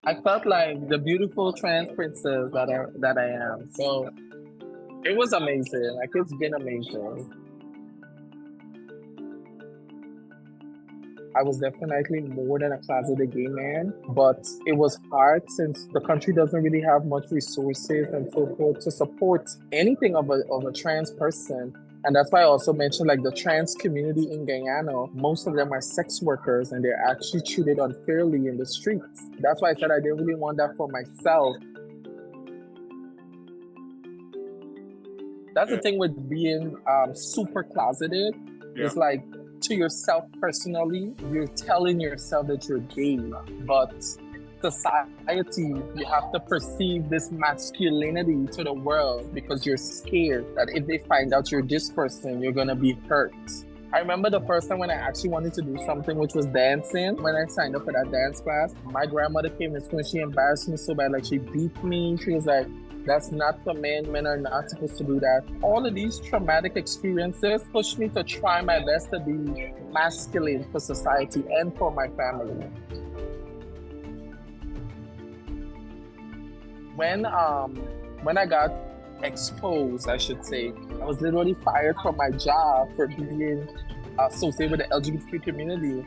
I felt like the beautiful trans princess that I am. So it was amazing. Like it's been amazing. I was definitely more than a closeted gay man, but it was hard since the country doesn't really have much resources and so forth to support anything of a trans person. And that's why I also mentioned like the trans community in Guyana, most of them are sex workers and they're actually treated unfairly in the streets. That's why I said I didn't really want that for myself. That's the Yeah, thing with being super closeted. yeah, It's like to yourself personally, you're telling yourself that you're gay, but society, you have to perceive this masculinity to the world because you're scared that if they find out you're this person, you're gonna be hurt. I remember the first time when I actually wanted to do something, which was dancing. When I signed up for that dance class, my grandmother came to school and she embarrassed me so bad. Like she beat me. She was like, that's not for men. Men are not supposed to do that. All of these traumatic experiences pushed me to try my best to be masculine for society and for my family. When um when I got exposed, I should say, I was literally fired from my job for being associated with the LGBTQ community.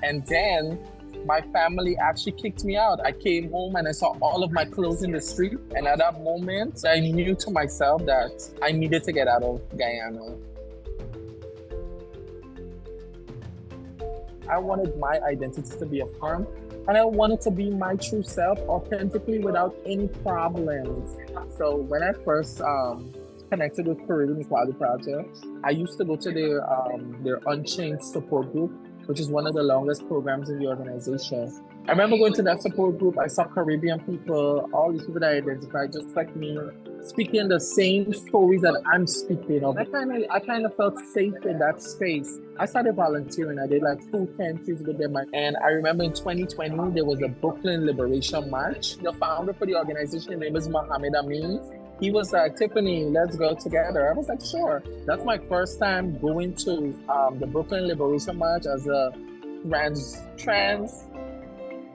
And then my family actually kicked me out. I came home and I saw all of my clothes in the street. And at that moment, I knew to myself that I needed to get out of Guyana. I wanted my identity to be affirmed and I wanted to be my true self authentically without any problems. So when I first connected with Caribbean Equality Project, I used to go to their Unchained support group, which is one of the longest programs in the organization. I remember going to that support group. I saw Caribbean people, all these people that identify just like me, speaking the same stories that I'm speaking of. I kind of felt safe in that space. I started volunteering. I did like food pantries with them. And I remember in 2020, there was a Brooklyn Liberation March. The founder for the organization, his name is Mohammed Amin. He was like, Tiffany, let's go together. I was like, sure. That's my first time going to the Brooklyn Liberation March as a trans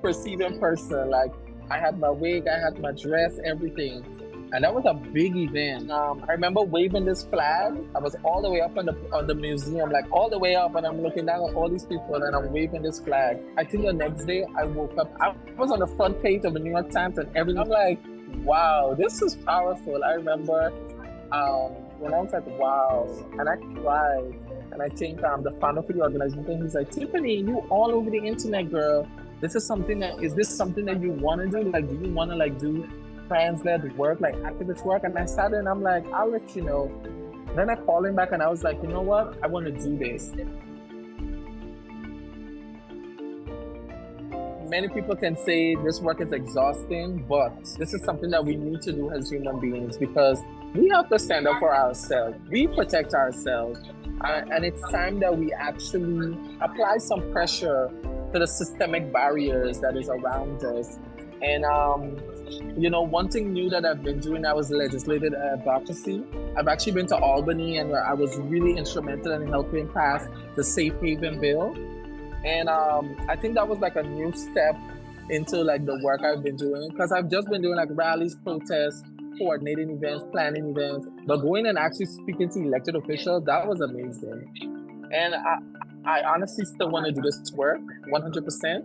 perceiving person. Like I had my wig, I had my dress, everything. And that was a big event. I remember waving this flag. I was all the way up on the museum, like all the way up, and I'm looking down at all these people, and I'm waving this flag. I think the next day I woke up. I was on the front page of the New York Times and everything. I'm like, wow, this is powerful. I remember when I was like, wow, and I cried. And I think the founder for the organization, he's like, Tiffany, you all over the internet, girl. Is this something that you want to do? Like, do you want to like do trans-led work, like activist work? And I sat there and I'm like, I'll let you know. Then I called him back and I was like, you know what? I want to do this. Many people can say this work is exhausting, but this is something that we need to do as human beings because we have to stand up for ourselves. We protect ourselves. And it's time that we actually apply some pressure to the systemic barriers that is around us. And one thing new that I've been doing now is legislative advocacy. I've actually been to Albany and where I was really instrumental in helping pass the Safe Haven bill. And I think that was like a new step into like the work I've been doing because I've just been doing like rallies, protests, coordinating events, planning events, but going and actually speaking to elected officials, that was amazing. And I honestly still want to do this work 100%.